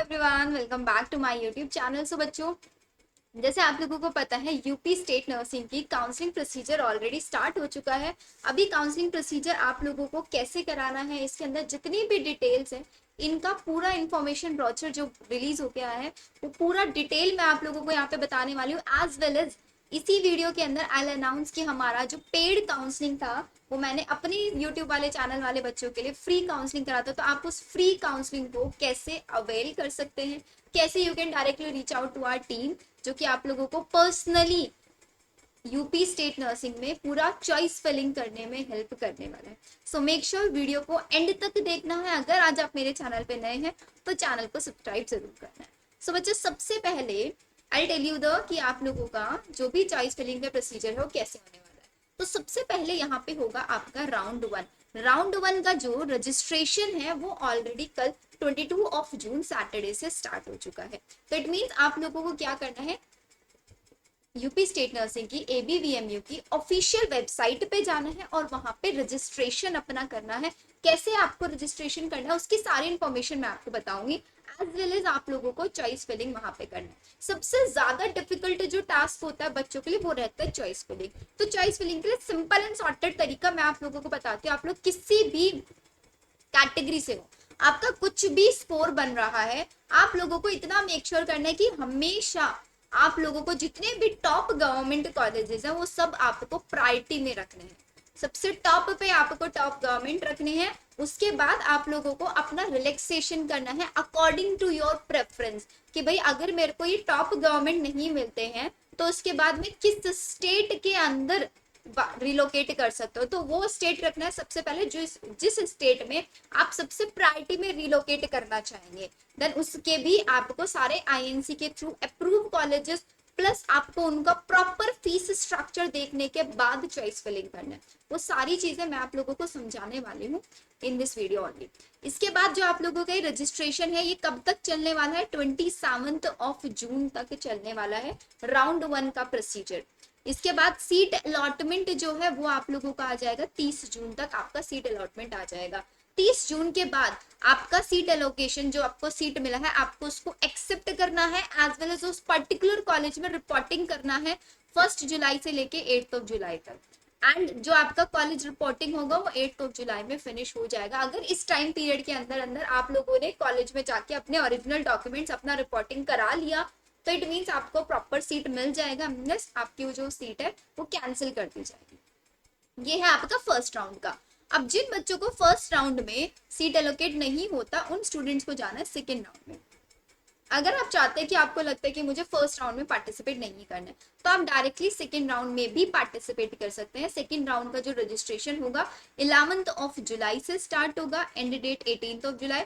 Everyone, welcome back to my YouTube channel. So बच्चों, जैसे आप लोगों को पता है यूपी स्टेट नर्सिंग की काउंसलिंग प्रोसीजर ऑलरेडी स्टार्ट हो चुका है। अभी काउंसलिंग प्रोसीजर आप लोगों को कैसे कराना है, इसके अंदर जितनी भी डिटेल्स हैं, इनका पूरा इंफॉर्मेशन ब्रोचर जो रिलीज हो गया है वो पूरा डिटेल मैं आप लोगों को यहाँ पे बताने वाली हूँ। एज वेल एज इसी वीडियो के अंदर आई अनाउंस कि हमारा जो पेड काउंसलिंग था वो मैंने अपने यूट्यूब वाले चैनल वाले बच्चों के लिए फ्री काउंसलिंग करा था। तो आप उस फ्री काउंसलिंग को कैसे अवेल कर सकते हैं, कैसे you can directly reach out to our team जो कि आप लोगों को पर्सनली यूपी स्टेट नर्सिंग में पूरा चॉइस फिलिंग करने में हेल्प करने वाला है। सो मेक श्योर वीडियो को एंड तक देखना है। अगर आज आप मेरे चैनल पे नए हैं तो चैनल को सब्सक्राइब जरूर करना है। सो बच्चे, सबसे पहले आई टेल यू द कि आप लोगों का जो भी चॉइस फिलिंग का प्रोसीजर है वो कैसे होने वाला है। तो सबसे पहले यहाँ पे होगा आपका राउंड वन। राउंड वन का जो रजिस्ट्रेशन है वो ऑलरेडी कल 22 ऑफ जून सैटरडे से स्टार्ट हो चुका है। तो इट मीन्स आप लोगों को क्या करना है, यूपी स्टेट नर्सिंग की एबीवीएमयू की ऑफिशियल वेबसाइट पे जाना है और वहां पे रजिस्ट्रेशन अपना करना है। कैसे आपको रजिस्ट्रेशन करना है उसकी सारी इंफॉर्मेशन मैं आपको बताऊंगी। एज वेल एज आप लोगों को चॉइस फिलिंग वहां पे करना है। सबसे ज्यादा डिफिकल्ट जो टास्क होता है बच्चों के लिए वो रहता है चॉइस फिलिंग। तो चॉइस फिलिंग के लिए सिंपल एंड सॉर्टेड तरीका मैं आप लोगों को बताती हूँ। आप लोग किसी भी कैटेगरी से हो, आपका कुछ भी स्कोर बन रहा है, आप लोगों को इतना मेक श्योर करना है कि हमेशा आप लोगों को जितने भी टॉप गवर्नमेंट कॉलेजेस हैं वो सब आपको प्रायोरिटी में रखने हैं। सबसे टॉप पे आपको टॉप गवर्नमेंट रखने हैं। उसके बाद आप लोगों को अपना रिलैक्सेशन करना है अकॉर्डिंग टू योर प्रेफरेंस कि भाई अगर मेरे को ये टॉप गवर्नमेंट नहीं मिलते हैं तो उसके बाद में किस स्टेट के अंदर रिलोकेट कर सकते हो। तो वो स्टेट रखना है सबसे पहले जो जिस स्टेट में आप सबसे प्रायोरिटी में रिलोकेट करना चाहेंगे। देन उसके भी आपको सारे आईएनसी के थ्रू अप्रूव कॉलेजेस प्लस आपको उनका प्रॉपर फीस स्ट्रक्चर देखने के बाद चॉइस फिलिंग करना है। वो सारी चीजें मैं आप लोगों को समझाने वाली हूँ इन दिस वीडियो ऑनली। इसके बाद जो आप लोगों का रजिस्ट्रेशन है ये कब तक चलने वाला है, 27 ऑफ जून तक चलने वाला है राउंड वन का प्रोसीजर। इसके बाद सीट अलॉटमेंट जो है वो आप लोगों का आ जाएगा 30 जून तक आपका सीट अलॉटमेंट आ जाएगा। 30 जून के बाद आपका सीट एलोकेशन जो आपको सीट मिला है आपको उसको एक्सेप्ट करना है एज वेल एज उस पर्टिकुलर कॉलेज में रिपोर्टिंग करना है 1 जुलाई से लेके 8 जुलाई तक। एंड जो आपका कॉलेज रिपोर्टिंग होगा वो 8 जुलाई में फिनिश हो जाएगा। अगर इस टाइम पीरियड के अंदर अंदर आप लोगों ने कॉलेज में जाके अपने ओरिजिनल डॉक्यूमेंट्स अपना रिपोर्टिंग करा लिया तो इट मीन्स आपको प्रॉपर सीट मिल जाएगा, मीन्स आपकी जो सीट है वो कैंसिल कर दी जाएगी। ये है आपका फर्स्ट राउंड का। अब जिन बच्चों को फर्स्ट राउंड में सीट एलोकेट नहीं होता उन स्टूडेंट्स को जाना है सेकेंड राउंड में। अगर आप चाहते हैं कि आपको लगता है कि मुझे फर्स्ट राउंड में पार्टिसिपेट नहीं करना है तो आप डायरेक्टली सेकेंड राउंड में भी पार्टिसिपेट कर सकते हैं। सेकेंड राउंड का जो रजिस्ट्रेशन होगा 11 ऑफ जुलाई से स्टार्ट होगा, end date 18 of July.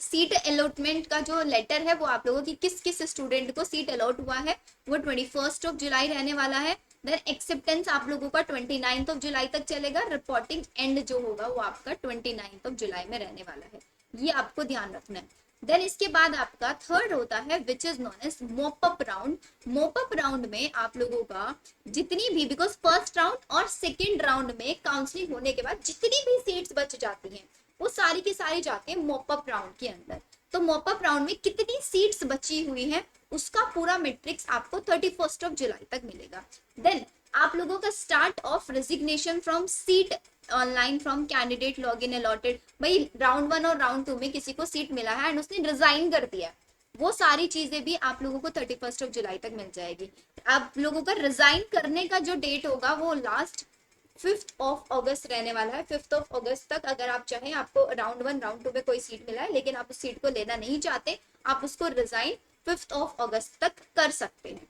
Seat allotment का जो लेटर है वो आप लोगों की किस किस स्टूडेंट को सीट अलॉट हुआ है वो 21 ऑफ जुलाई रहने वाला है। देन एक्सेप्टेंस आप लोगों का 29 ऑफ जुलाई तक चलेगा। रिपोर्टिंग एंड जो होगा वो आपका 29 ऑफ जुलाई में रहने वाला है, ये आपको ध्यान रखना है। देन इसके बाद आपका थर्ड होता है which is known as mop up round. Mop up round में आप लोगों का जितनी भी, बिकॉज फर्स्ट राउंड और सेकेंड राउंड में काउंसलिंग होने के बाद जितनी भी सीट्स बच जाती हैं वो सारी की सारी जाते हैं मोपअप राउंड के अंदर। तो मोपअप राउंड में कितनी सीट्स बची हुई हैं उसका पूरा मैट्रिक्स आपको 31 ऑफ जुलाई तक मिलेगा। देन आप लोगों का start of resignation from seat online from candidate log in allotted. भाई राउंड वन और राउंड टू में किसी को सीट मिला है एंड उसने रिजाइन कर दिया, वो सारी चीजें भी आप लोगों को 31 ऑफ जुलाई तक मिल जाएगी। आप लोगों का रिजाइन करने का जो डेट होगा वो लास्ट 5th ऑफ अगस्त रहने वाला है। 5th ऑफ अगस्त तक अगर आप चाहें, आपको राउंड वन राउंड टू में कोई सीट मिला है लेकिन आप उस सीट को लेना नहीं चाहते, आप उसको रिजाइन 5th ऑफ अगस्त तक कर सकते हैं।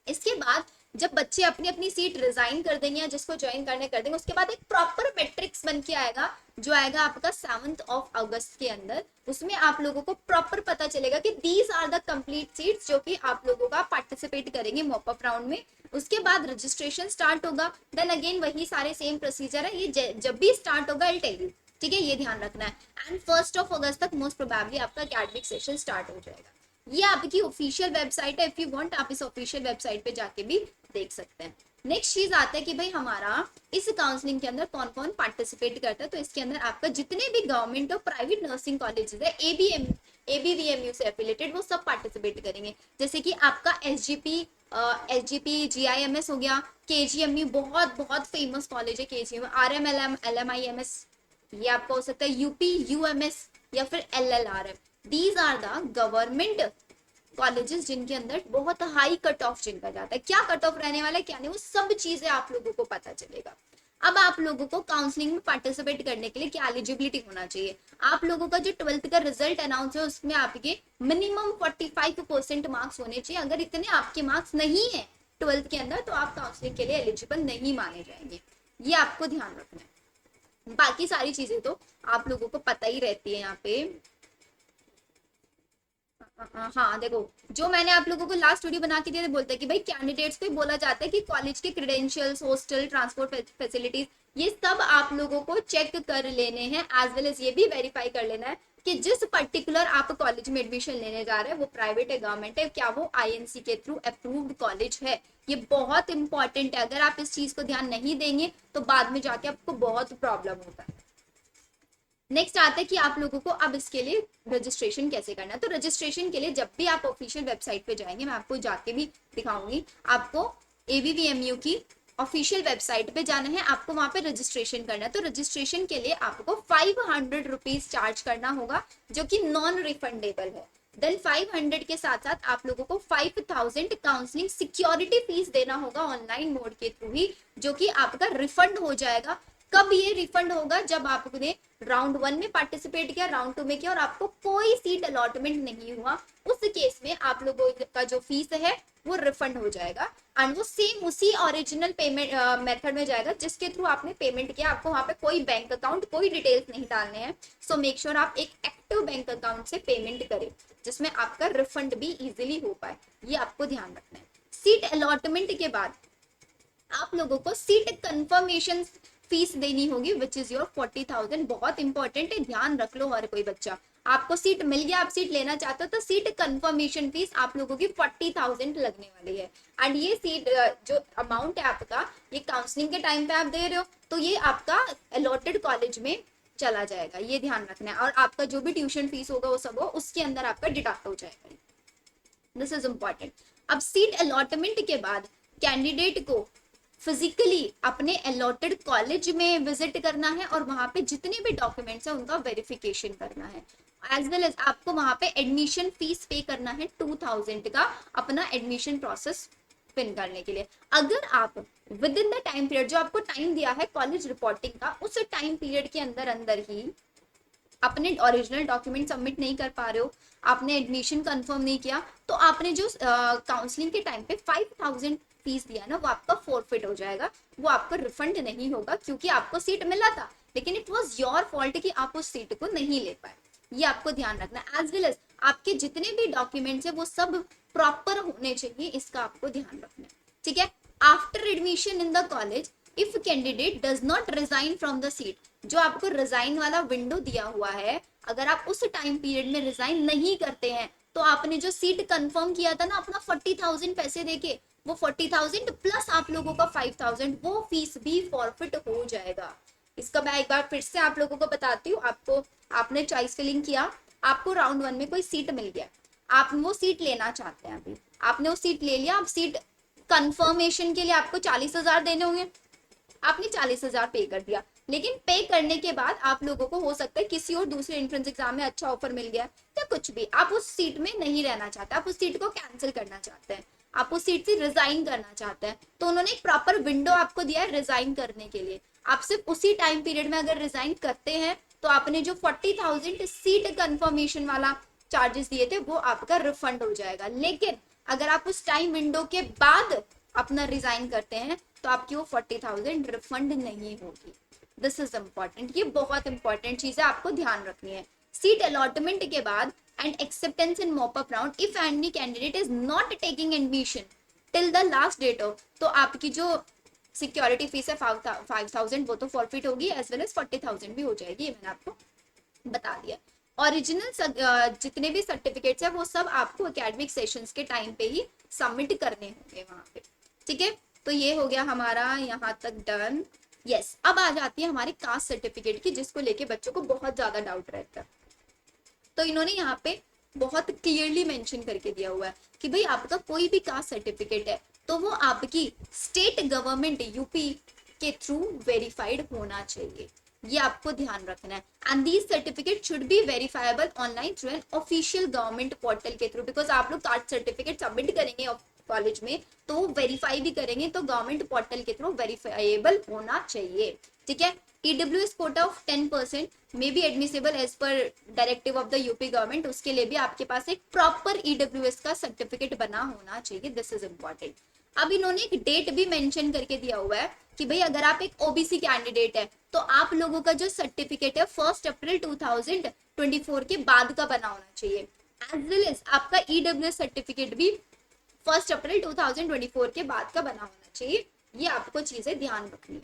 इसके बाद जब बच्चे अपनी अपनी सीट रिजाइन कर देंगे या जिसको ज्वाइन करने कर देंगे उसके बाद एक प्रॉपर मैट्रिक्स बन के आएगा जो आएगा आपका 7th ऑफ अगस्त के अंदर। उसमें आप लोगों को प्रॉपर पता चलेगा कि these are the complete seats जो कि आप लोगों का पार्टिसिपेट करेंगे मॉपअप राउंड में। उसके बाद रजिस्ट्रेशन स्टार्ट होगा। देन अगेन वही सारे सेम प्रोसीजर है, ये जब भी स्टार्ट होगा आई टेल यू, ठीक है, ये ध्यान रखना है। एंड 1 अगस्त तक मोस्ट प्रोबेबली आपका एकेडमिक सेशन स्टार्ट हो जाएगा। ये आपकी ऑफिशियल वेबसाइट है, इफ यू वांट आप इस ऑफिशियल वेबसाइट पे जाके भी देख सकते हैं। नेक्स्ट चीज आता है कि भाई हमारा इस काउंसलिंग के अंदर कौन कौन पार्टिसिपेट करता है। तो इसके अंदर आपका जितने भी गवर्नमेंट और प्राइवेट नर्सिंग कॉलेजेस है, ABVMU से एफिलेटेड, वो सब पार्टिसिपेट करेंगे। जैसे कि आपका SGP GIMS हो गया, KGMU बहुत बहुत फेमस कॉलेज है KGMU, RMLM LMIMS, ये आपका हो सकता है UP UMS या फिर LLRM। These are the government colleges जिनके अंदर बहुत हाई कट ऑफ जिनका जाता है। क्या कट ऑफ रहने वाला है क्या नहीं, वो सब चीजें आप लोगों को पता चलेगा। अब आप लोगों को काउंसलिंग में पार्टिसिपेट करने के लिए क्या एलिजिबिलिटी होना चाहिए, आप लोगों का जो 12th का रिजल्ट अनाउंस है उसमें आपके मिनिमम 45% मार्क्स होने चाहिए। अगर इतने आपके मार्क्स नहीं है 12th के अंदर तो आप काउंसलिंग के लिए एलिजिबल नहीं माने जाएंगे, ये आपको ध्यान रखना है। बाकी सारी चीजें तो आप लोगों को पता ही रहती है यहाँ पे। हाँ देखो, जो मैंने आप लोगों को लास्ट वीडियो बना के दिया बोलते हैं कि भाई कैंडिडेट्स को बोला जाता है कि कॉलेज के क्रेडेंशियल्स, हॉस्टल, ट्रांसपोर्ट फैसिलिटीज, ये सब आप लोगों को चेक कर लेने हैं, एज वेल एज ये भी वेरीफाई कर लेना है कि जिस पर्टिकुलर आप कॉलेज में एडमिशन लेने जा रहे हैं वो प्राइवेट है, गवर्नमेंट है, क्या वो INC के थ्रू अप्रूव्ड कॉलेज है। ये बहुत इंपॉर्टेंट है, अगर आप इस चीज को ध्यान नहीं देंगे तो बाद में जाके आपको बहुत प्रॉब्लम होता है। नेक्स्ट आता है कि आप लोगों को अब इसके लिए रजिस्ट्रेशन कैसे करना है। तो रजिस्ट्रेशन के लिए जब भी आप ऑफिशियल वेबसाइट पे जाएंगे, मैं आपको जाके भी दिखाऊंगी, आपको ABVMU की ऑफिशियल वेबसाइट पे जाना है, आपको वहां पे रजिस्ट्रेशन करना है। तो रजिस्ट्रेशन के लिए आपको 500 रुपीज चार्ज करना होगा, जो कि नॉन रिफंडेबल है। देन 500 के साथ साथ आप लोगों को 5000 काउंसलिंग सिक्योरिटी फीस देना होगा ऑनलाइन मोड के थ्रू ही, जो कि आपका रिफंड हो जाएगा। कब ये रिफंड होगा, जब आपने राउंड 1 में पार्टिसिपेट किया, राउंड 2 में किया और आपको कोई सीट अलॉटमेंट नहीं हुआ, उस केस में आप लोगों का जो फीस है वो रिफंड हो जाएगा। एंड वो सेम उसी ओरिजिनल पेमेंट मेथड में जाएगा जिसके थ्रू आपने पेमेंट किया। आपको वहां पे कोई बैंक अकाउंट, कोई डिटेल्स नहीं डालने हैं। सो मेक श्योर आप एक एक्टिव बैंक अकाउंट से पेमेंट करें जिसमें आपका रिफंड भी इजिली हो पाए, ये आपको ध्यान रखना है। सीट अलॉटमेंट के बाद आप लोगों को सीट कंफर्मेशन फीस देनी होगी, विच इज योर 40,000। बहुत इंपॉर्टेंट है, ध्यान रख लो हर कोई बच्चा। आपको सीट मिल गया, आप सीट लेना चाहते हो तो सीट कंफर्मेशन फीस आप लोगों की 40,000 लगने वाली है। एंड ये सीट जो अमाउंट है आपका, ये काउंसलिंग के टाइम पे आप दे रहे हो तो ये आपका अलॉटेड कॉलेज में चला जाएगा, ये ध्यान रखना है। और आपका जो भी ट्यूशन फीस होगा वो सब हो उसके अंदर आपका डिडक्ट हो जाएगा, दिस इज इम्पॉर्टेंट। अब सीट अलॉटमेंट के बाद कैंडिडेट को फिजिकली अपने अलॉटेड कॉलेज में विजिट करना है और वहां पे जितने भी डॉक्यूमेंट्स हैं उनका वेरिफिकेशन करना है। एज वेल एज आपको वहां पे एडमिशन फीस पे करना है 2000 का, अपना एडमिशन प्रोसेस पिन करने के लिए। अगर आप with in the time period जो आपको टाइम दिया है कॉलेज रिपोर्टिंग का, उस टाइम पीरियड के अंदर अंदर ही अपने ओरिजिनल डॉक्यूमेंट सबमिट नहीं कर पा रहे हो, आपने एडमिशन कंफर्म नहीं किया, तो आपने जो काउंसलिंग के टाइम पे 5000 फीस दिया ना वो आपका फोरफिट हो जाएगा, वो आपको रिफंड नहीं होगा, क्योंकि आपको सीट मिला था लेकिन इट वॉज योर फॉल्ट कि आप उस सीट को नहीं ले पाए। ये आपको ध्यान रखना है। एज वेल एज आपके जितने भी डॉक्यूमेंट्स है वो सब प्रॉपर होने चाहिए, इसका आपको ध्यान रखना है, ठीक है। After admission in the college, if candidate does not resign from the seat, जो आपको रिजाइन वाला विंडो दिया हुआ है, अगर आप उस टाइम पीरियड में रिजाइन नहीं करते हैं तो आपने जो सीट कंफर्म किया था ना अपना 40,000 पैसे देके, वो 40,000 प्लस आप लोगों का 5,000 वो फीस भी फॉरफिट हो जाएगा। इसका मैं एक बार फिर से आप लोगों को बताती हूँ। आपको, आपने चॉइस फिलिंग किया, आपको राउंड 1 में कोई सीट मिल गया, आप वो सीट लेना चाहते हैं, अभी आपने वो सीट ले लिया, आप सीट कंफर्मेशन के लिए आपको 40,000 देने होंगे, आपने 40,000 पे कर दिया। लेकिन पे करने के बाद आप लोगों को हो सकता है किसी और दूसरे एंट्रेंस एग्जाम में अच्छा ऑफर मिल गया या कुछ भी, आप उस सीट में नहीं रहना चाहते, आप उस सीट को कैंसिल करना चाहते हैं, आप उस सीट से रिजाइन करना चाहते हैं, तो उन्होंने एक प्रॉपर विंडो आपको दिया है रिजाइन करने के लिए। आप सिर्फ उसी टाइम पीरियड में अगर रिजाइन करते हैं तो आपने जो 40,000 सीट कंफर्मेशन वाला चार्जेस दिए थे वो आपका रिफंड हो जाएगा। लेकिन अगर आप उस टाइम विंडो के बाद अपना रिजाइन करते हैं तो आपकी वो 40,000 रिफंड नहीं होगी। दिस इज इम्पॉर्टेंट, ये बहुत इंपॉर्टेंट चीज है, आपको ध्यान रखनी है। सीट अलॉटमेंट के बाद and acceptance in mop up round, if any candidate is not taking admission till the last date of, तो आपकी जो सिक्योरिटी फीस है 5,000 वो तो फॉरफिट होगी, एज वेल एज 40,000 भी हो जाएगी, ये मैंने आपको बता दिया। ओरिजिनल जितने भी सर्टिफिकेट्स है वो सब आपको एकेडमिक सेशंस के टाइम पे ही सबमिट करने होंगे वहां पे, ठीक है। तो ये हो गया हमारा यहाँ तक डन। यस, अब आ जाती है हमारी कास्ट सर्टिफिकेट की, जिसको लेके बच्चों को बहुत ज्यादा डाउट रहता है। तो इन्होंने यहाँ पे बहुत क्लियरली मेंशन करके दिया हुआ है कि भाई आपका कोई भी कास्ट सर्टिफिकेट है तो वो आपकी स्टेट गवर्नमेंट यूपी के थ्रू वेरीफाइड होना चाहिए, ये आपको ध्यान रखना है। And these certificate should be verifiable online through an official government portal के थ्रू, बिकॉज आप लोग कास्ट सर्टिफिकेट सबमिट करेंगे कॉलेज में तो वेरीफाई भी करेंगे तो गवर्नमेंट पोर्टल के थ्रू वेरीफाइबल होना चाहिए, ठीक है। EWS quota of 10% may be admissible as per directive of the UP government, उसके लिए भी आपके पास एक प्रॉपर ईडब्ल्यूएस का सर्टिफिकेट बना होना चाहिए, दिस इज इम्पोर्टेंट। अब इन्होंने एक डेट भी मेंशन करके दिया हुआ है कि भाई अगर आप एक ओबीसी कैंडिडेट है तो आप लोगों का जो सर्टिफिकेट है 1 अप्रैल 2024 के बाद का बना होना चाहिए, एज वेल एज आपका ईडब्ल्यूएस सर्टिफिकेट भी 1 अप्रैल 2024 के बाद का बना होना चाहिए, ये आपको चीजें ध्यान रखनी है।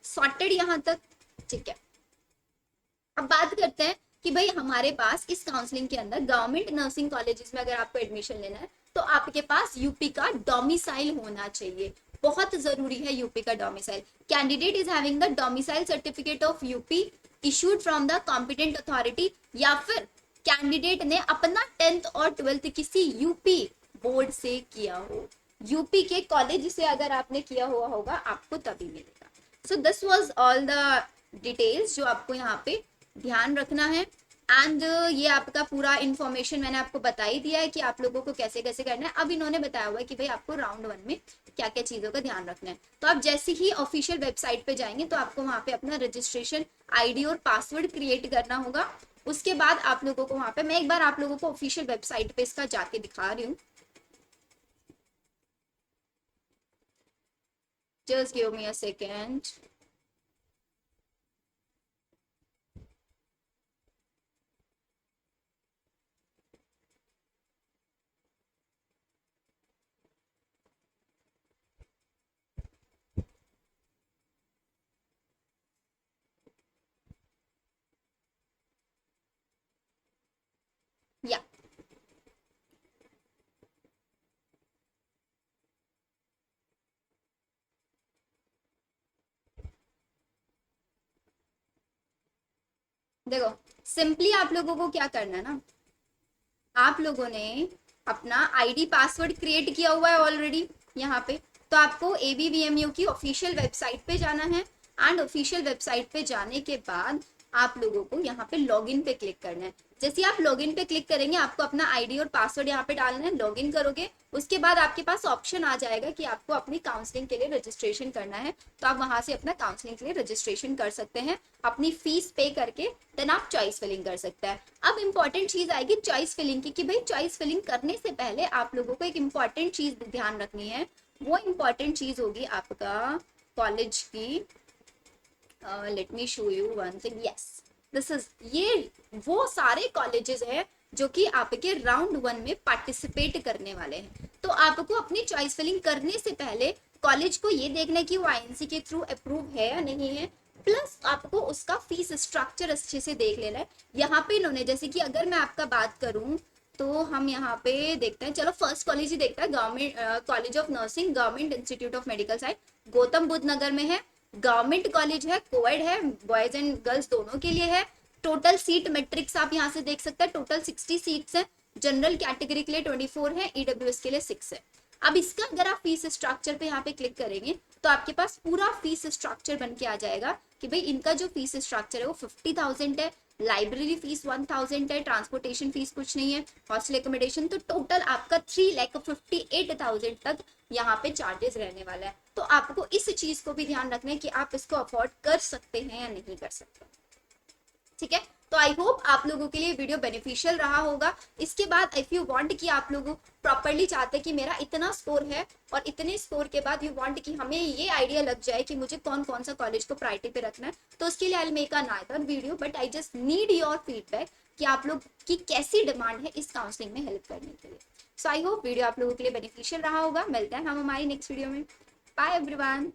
सॉर्टेड यहाँ तक, ठीक है। अब बात करते हैं कि भाई हमारे पास इस काउंसलिंग के अंदर गवर्नमेंट नर्सिंग कॉलेजेस में अगर आपको एडमिशन लेना है तो आपके पास यूपी का डोमिसाइल होना चाहिए, बहुत जरूरी है यूपी का domicile. Candidate is having the domicile certificate of UP issued from the competent authority, या फिर कैंडिडेट ने अपना 10th और 12th किसी यूपी बोर्ड से किया हो, यूपी के कॉलेज से अगर आपने किया हुआ होगा आपको तभी मिलेगा। So this was all the details जो आपको यहाँ पे ध्यान रखना है। एंड ये आपका पूरा इन्फॉर्मेशन मैंने आपको बता ही दिया है कि आप लोगों को कैसे कैसे करना है। अब इन्होंने बताया हुआ है कि भाई आपको राउंड 1 में क्या क्या चीजों का ध्यान रखना है। तो आप जैसे ही ऑफिशियल वेबसाइट पे जाएंगे तो आपको वहां पे अपना रजिस्ट्रेशन आईडी और पासवर्ड क्रिएट करना होगा। उसके बाद आप लोगों को वहां पे, मैं एक बार आप लोगों को ऑफिशियल वेबसाइट पे इसका जाके दिखा रही हूँ, just give me a second। या देखो, सिंपली आप लोगों को क्या करना है ना, आप लोगों ने अपना आईडी पासवर्ड क्रिएट किया हुआ है ऑलरेडी यहाँ पे, तो आपको ABVMU की ऑफिशियल वेबसाइट पे जाना है। एंड ऑफिशियल वेबसाइट पे जाने के बाद आप लोगों को यहाँ पे लॉगिन पे क्लिक करना है। जैसे आप लॉगिन पे क्लिक करेंगे आपको अपना आईडी और पासवर्ड यहाँ पे डालना है, लॉगिन करोगे उसके बाद आपके पास ऑप्शन आ जाएगा कि आपको अपनी काउंसलिंग के लिए रजिस्ट्रेशन करना है, तो आप वहां से अपना काउंसलिंग के लिए रजिस्ट्रेशन कर सकते हैं अपनी फीस पे करके, देन आप चॉइस फिलिंग कर सकते हैं। अब इंपॉर्टेंट चीज आएगी चॉइस फिलिंग की, कि भाई चॉइस फिलिंग करने से पहले आप लोगों को एक इंपॉर्टेंट चीज ध्यान रखनी है, वो इंपॉर्टेंट चीज होगी आपका कॉलेज की, let me show you one thing, yes this is, ये वो सारे कॉलेजेस हैं जो कि आपके राउंड 1 में पार्टिसिपेट करने वाले हैं। तो आपको अपनी चॉइस फिलिंग करने से पहले कॉलेज को ये देखना है कि वो आईएनसी के थ्रू अप्रूव है या नहीं है, प्लस आपको उसका फीस स्ट्रक्चर अच्छे से देख लेना है। यहाँ पे इन्होंने, जैसे कि अगर मैं आपका बात करूं तो हम यहाँ पे देखते हैं, चलो फर्स्ट कॉलेज ही देखते हैं, government college of nursing government institute of medical science Gautam Buddh Nagar में है, गवर्नमेंट कॉलेज है, कोएड है, बॉयज एंड गर्ल्स दोनों के लिए है। टोटल सीट मैट्रिक्स आप यहाँ से देख सकते हैं, टोटल 60 सीट्स है, जनरल कैटेगरी के लिए 24 है, ईडब्ल्यूएस के लिए 6 है। अब इसका अगर आप फीस स्ट्रक्चर पे यहाँ पे क्लिक करेंगे तो आपके पास पूरा फीस स्ट्रक्चर बन के आ जाएगा कि भाई इनका जो फीस स्ट्रक्चर है वो 50,000 है, लाइब्रेरी फीस 1000 है, ट्रांसपोर्टेशन फीस कुछ नहीं है, हॉस्टल एकोमोडेशन, तो टोटल आपका 3,58,000 तक यहाँ पे चार्जेस रहने वाला है। तो आपको इस चीज को भी ध्यान रखना है कि आप इसको अफोर्ड कर सकते हैं या नहीं कर सकते, ठीक है। तो आई होप आप लोगों के लिए वीडियो बेनिफिशियल रहा होगा। इसके बाद इफ यू वांट कि आप लोग प्रॉपरली चाहते कि मेरा इतना स्कोर है और इतने स्कोर के बाद यू वांट कि हमें ये आइडिया लग जाए कि मुझे कौन कौन सा कॉलेज को प्रायोरिटी पे रखना है, तो उसके लिए I make another video, but I just need your feedback कि आप लोग की कैसी डिमांड है इस काउंसलिंग में हेल्प करने के लिए। सो आई होप वीडियो आप लोगों के लिए बेनिफिशियल रहा होगा। मिलते हैं हम हमारी नेक्स्ट वीडियो में। Bye everyone.